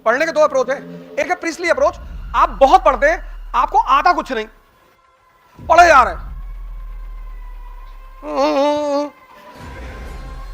पढ़ने के दो अप्रोच है। एक है प्रीस्टली अप्रोच, आप बहुत पढ़ते हैं, आपको आता कुछ नहीं, पढ़े जा रहे हैं,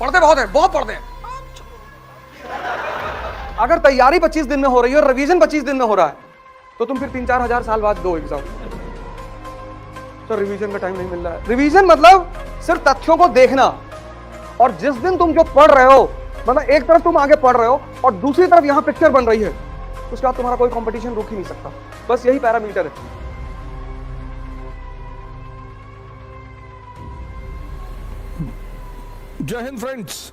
पढ़ते बहुत है, बहुत पढ़ते हैं। अगर तैयारी 25 दिन में हो रही है और रिवीजन 25 दिन में हो रहा है, तो तुम फिर 3-4 हजार साल बाद दो एग्जाम। तो रिवीजन का टाइम नहीं मिल रहा है। रिवीजन मतलब सिर्फ तथ्यों को देखना, और जिस दिन तुम जो पढ़ रहे हो, मतलब एक तरफ तुम आगे पढ़ रहे हो और दूसरी तरफ यहां पिक्चर बन रही है, उसके बाद तुम्हारा कोई कंपटीशन रुक ही नहीं सकता। बस यही पैरामीटर है। जय हिंद फ्रेंड्स।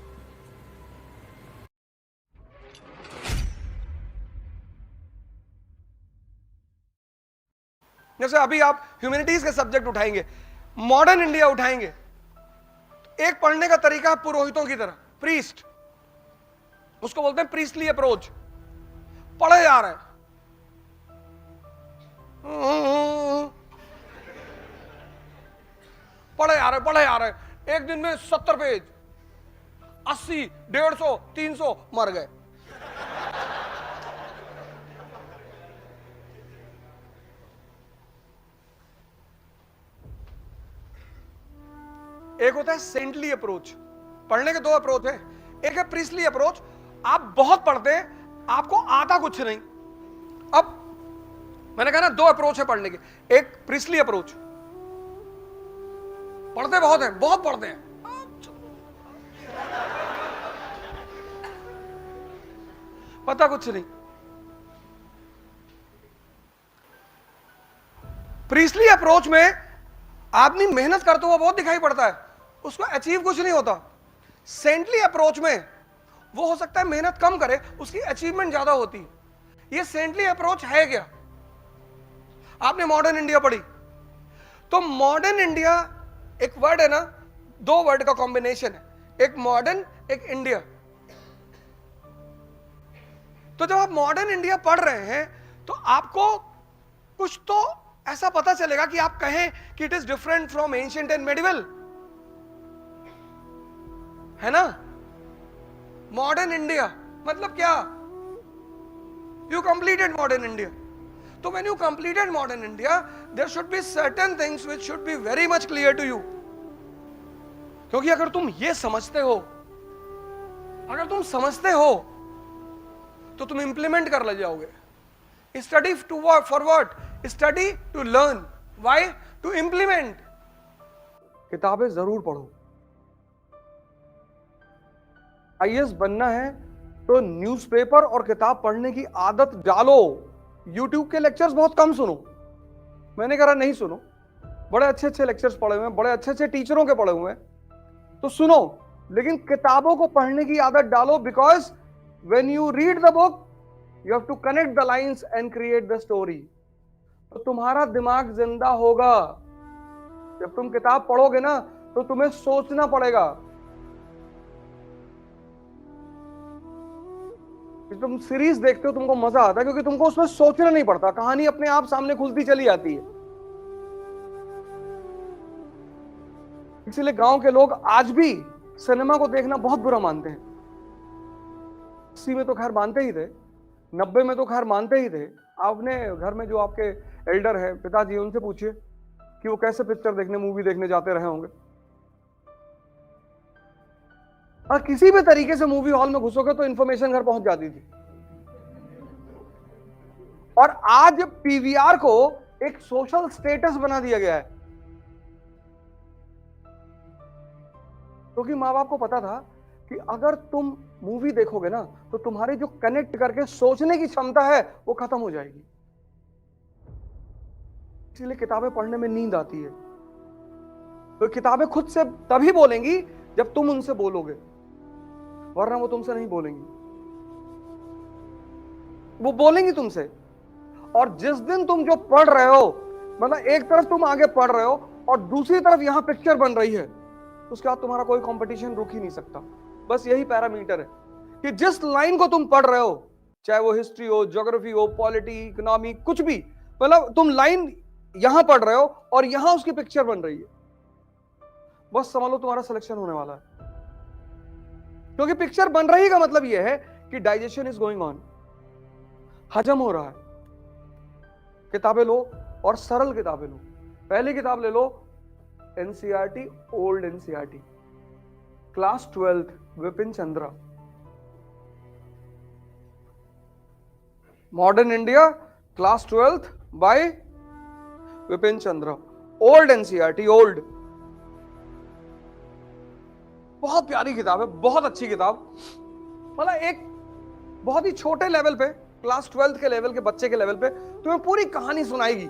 जैसे अभी आप ह्यूमैनिटीज के सब्जेक्ट उठाएंगे, मॉडर्न इंडिया उठाएंगे, एक पढ़ने का तरीका है पुरोहितों की तरह, प्रीस्ट, उसको बोलते हैं प्रीस्टली अप्रोच। पढ़े जा रहे हैं, पढ़े जा रहे हैं, एक दिन में 70 पेज, 80, 150, 300 मर गए। एक होता है सेंटली अप्रोच। पढ़ने के दो अप्रोच है। एक है प्रीस्टली अप्रोच, आप बहुत पढ़ते हैं, आपको आता कुछ नहीं। अब मैंने कहा ना, दो अप्रोच है पढ़ने के। एक प्रीस्टली अप्रोच, पढ़ते बहुत हैं, बहुत पढ़ते हैं, पता कुछ नहीं। प्रीस्टली अप्रोच में आदमी मेहनत करते हुआ बहुत दिखाई पड़ता है, उसको अचीव कुछ नहीं होता। सेंटली अप्रोच में वो हो सकता है मेहनत कम करे, उसकी अचीवमेंट ज्यादा होती है। ये सेंटली अप्रोच है क्या? आपने मॉडर्न इंडिया पढ़ी, तो मॉडर्न इंडिया एक वर्ड है ना, दो वर्ड का कॉम्बिनेशन है, एक मॉडर्न एक इंडिया। तो जब आप मॉडर्न इंडिया पढ़ रहे हैं तो आपको कुछ तो ऐसा पता चलेगा कि आप कहें कि it is different from ancient and medieval, है ना। मॉडर्न इंडिया मतलब क्या? You completed modern India. तो when you completed modern India, there should be certain things which should be very much clear to you. क्योंकि अगर तुम ये समझते हो, अगर तुम समझते हो, तो तुम इंप्लीमेंट कर ले जाओगे। Study to for what? Study to learn. Why? To implement. किताबें जरूर पढ़ो। आईएएस बनना है तो न्यूज़पेपर और किताब पढ़ने की आदत डालो। यूट्यूब के लेक्चर्स बहुत कम सुनो, मैंने कहा नहीं सुनो, बड़े अच्छे अच्छे लेक्चर्स पढ़े हुए हैं, बड़े अच्छे अच्छे टीचरों के पढ़े हुए हैं, तो सुनो, लेकिन किताबों को पढ़ने की आदत डालो। Because when you read the book, you have to connect the lines and create the story. तो तुम्हारा दिमाग जिंदा होगा। जब तुम किताब पढ़ोगे ना, तो तुम्हें सोचना पड़ेगा। तुम सीरीज देखते हो, तुमको मजा आता है क्योंकि तुमको उसमें सोचना नहीं पड़ता, कहानी अपने आप सामने खुलती चली आती है। इसीलिए गांव के लोग आज भी सिनेमा को देखना बहुत बुरा मानते हैं। 80 में तो खैर मानते ही थे, 90 में तो खैर मानते ही थे। आपने घर में जो आपके एल्डर है, पिताजी, उनसे पूछिए कि वो कैसे पिक्चर देखने, मूवी देखने जाते रहे होंगे। और किसी भी तरीके से मूवी हॉल में घुसोगे तो इंफॉर्मेशन घर पहुंच जाती थी। और आज पीवीआर को एक सोशल स्टेटस बना दिया गया है, क्योंकि मां बाप को पता था कि अगर तुम मूवी देखोगे ना, तो तुम्हारी जो कनेक्ट करके सोचने की क्षमता है वो खत्म हो जाएगी। इसलिए किताबें पढ़ने में नींद आती है। तो किताबें खुद से तभी बोलेंगी जब तुम उनसे बोलोगे, वरना वो तुमसे नहीं बोलेंगी। वो बोलेंगी तुमसे। और जिस दिन तुम जो पढ़ रहे हो, मतलब एक तरफ तुम आगे पढ़ रहे हो और दूसरी तरफ यहां पिक्चर बन रही है, उसके बाद तुम्हारा कोई कंपटीशन रुक ही नहीं सकता। बस यही पैरामीटर है कि जिस लाइन को तुम पढ़ रहे हो, चाहे वो हिस्ट्री हो, ज्योग्राफी हो, पॉलिटी, इकोनॉमी, कुछ भी, मतलब तुम लाइन यहां पढ़ रहे हो और यहां उसकी पिक्चर बन रही है, बस समझ लो तुम्हारा सिलेक्शन होने वाला है। क्योंकि पिक्चर बन रही का मतलब यह है कि डाइजेशन इज गोइंग ऑन। हजम हो रहा है। किताबें लो और सरल किताबें लो। पहली किताब ले लो NCERT, old NCERT, class 12th, Vipin Chandra. Modern India, class 12th by Vipin Chandra, old NCERT, old. बहुत प्यारी किताब है, बहुत अच्छी किताब। मतलब एक बहुत ही छोटे लेवल पे, क्लास 12th के लेवल के बच्चे के लेवल पे तुम्हें पूरी कहानी सुनाएगी।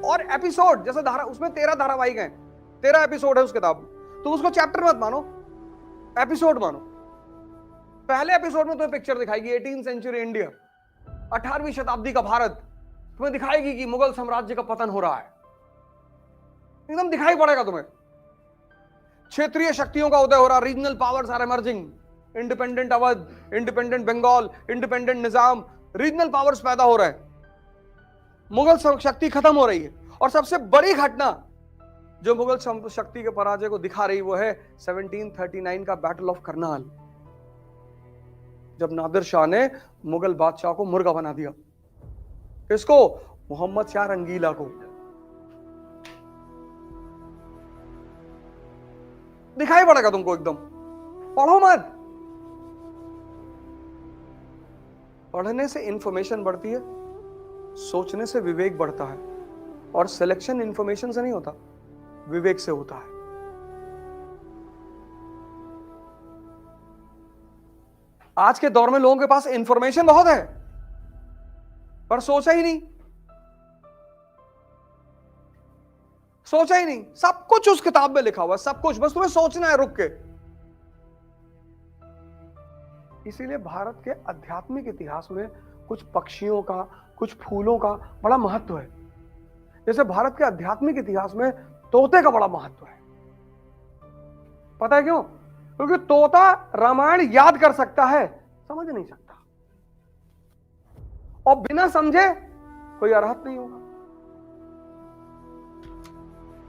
और एपिसोड जैसे धारा, उसमें 13 धारावाहिक हैं, 13 एपिसोड है उस किताब में। तुम उसको चैप्टर मत मानो, एपिसोड मानो। पहले एपिसोड में तुम्हें पिक्चर दिखाएगी 18th सेंचुरी इंडिया, 18वीं शताब्दी का भारत। तुम्हें दिखाएगी कि मुगल साम्राज्य का पतन हो रहा है, एकदम दिखाई पड़ेगा तुम्हें। क्षेत्रीय शक्तियों का उदय हो रहा, regional powers are emerging, independent Awadh, independent Bengal, independent Nizam, regional powers पैदा हो रहे हैं, मुगल शक्ति खत्म हो रही है। और सबसे बड़ी घटना जो मुगल शक्ति के पराजय को दिखा रही वो है 1739 का बैटल ऑफ करनाल, जब नादिर शाह ने मुगल बादशाह को मुर्गा बना दिया। किसको? मोहम्मद शाह रंगीला को। दिखाई पड़ेगा तुमको एकदम। पढ़ो मत, पढ़ने से इंफॉर्मेशन बढ़ती है, सोचने से विवेक बढ़ता है। और सिलेक्शन इंफॉर्मेशन से नहीं होता, विवेक से होता है। आज के दौर में लोगों के पास इंफॉर्मेशन बहुत है पर सोचा ही नहीं, सोचा ही नहीं। सब कुछ उस किताब में लिखा हुआ है, सब कुछ, बस तुम्हें सोचना है रुक के। इसीलिए भारत के आध्यात्मिक इतिहास में कुछ पक्षियों का, कुछ फूलों का बड़ा महत्व है। जैसे भारत के आध्यात्मिक इतिहास में तोते का बड़ा महत्व है। पता है क्यों? क्योंकि तोता रामायण याद कर सकता है, समझ नहीं सकता, और बिना समझे कोई अर्हत नहीं होगा।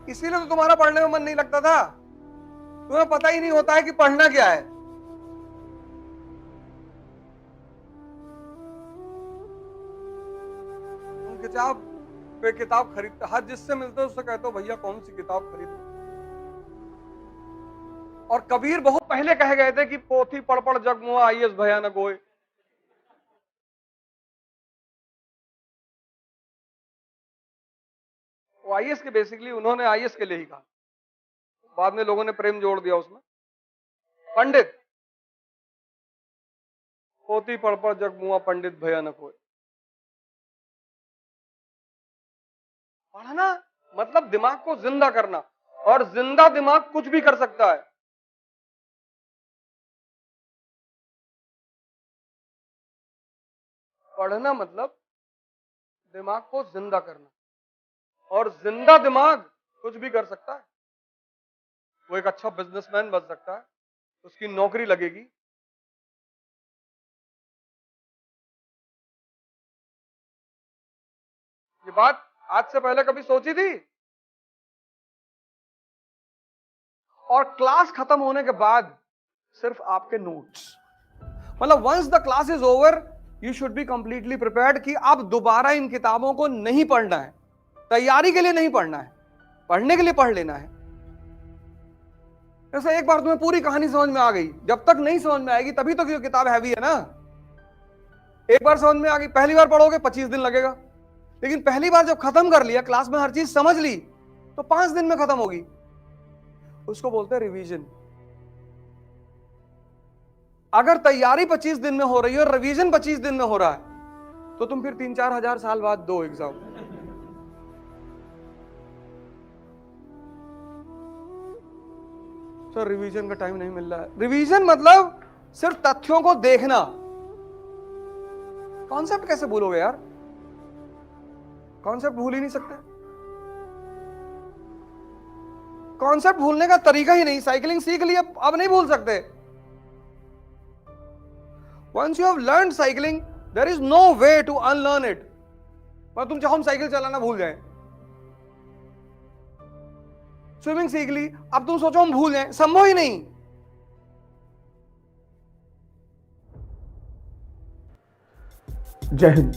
इसीलिए तो तुम्हारा पढ़ने में मन नहीं लगता था। तुम्हें पता ही नहीं होता है कि पढ़ना क्या है। तुम किताब पे किताब खरीदते, हर जिससे मिलते हो उससे कहते हो भैया कौन सी किताब खरीदो। और कबीर बहुत पहले कह गए थे कि पोथी पढ़ पढ़ जग मुआ आईएस भयानक होए। वो आईएस के बेसिकली उन्होंने आईएस के लिए ही कहा, बाद में लोगों ने प्रेम जोड़ दिया उसमें। पंडित, पोथी पढ़ पढ़ जग मुआ पंडित भयानक होए। पढ़ना मतलब दिमाग को जिंदा करना, और जिंदा दिमाग कुछ भी कर सकता है। पढ़ना मतलब दिमाग को जिंदा करना, और जिंदा दिमाग कुछ भी कर सकता है। वो एक अच्छा बिजनेसमैन बन सकता है, उसकी नौकरी लगेगी। ये बात आज से पहले कभी सोची थी? और क्लास खत्म होने के बाद सिर्फ आपके नोट्स, मतलब once the class is over you should be completely prepared कि अब दोबारा इन किताबों को नहीं पढ़ना है। तैयारी के लिए नहीं पढ़ना है, पढ़ने के लिए पढ़ लेना है। जैसे एक बार तुम्हें पूरी कहानी समझ में आ गई, जब तक नहीं समझ में आएगी तभी तो ये किताब हैवी है ना। एक बार समझ में आ गई, पहली बार पढ़ोगे 25 दिन लगेगा, लेकिन पहली बार जब खत्म कर लिया, क्लास में हर चीज समझ ली, तो 5 दिन में खत्म होगी। उसको बोलते हैं रिवीजन। अगर तैयारी 25 दिन में हो रही है और रिवीजन 25 दिन में हो रहा है, तो तुम फिर 3-4 हजार साल बाद दो एग्जाम। तो रिवीजन का टाइम नहीं मिल रहा है। रिवीजन मतलब सिर्फ तथ्यों को देखना। कॉन्सेप्ट कैसे भूलोगे यार? कॉन्सेप्ट भूल ही नहीं सकते। कॉन्सेप्ट भूलने का तरीका ही नहीं। साइकिलिंग सीख लिया, अब नहीं भूल सकते। Once you have learned cycling, there is no way to unlearn it. पर तुम चाहो हम साइकिल चलाना भूल जाएं। स्विमिंग सीख ली, अब तुम सोचो हम भूल जाएं, संभव ही नहीं। जय हिंद।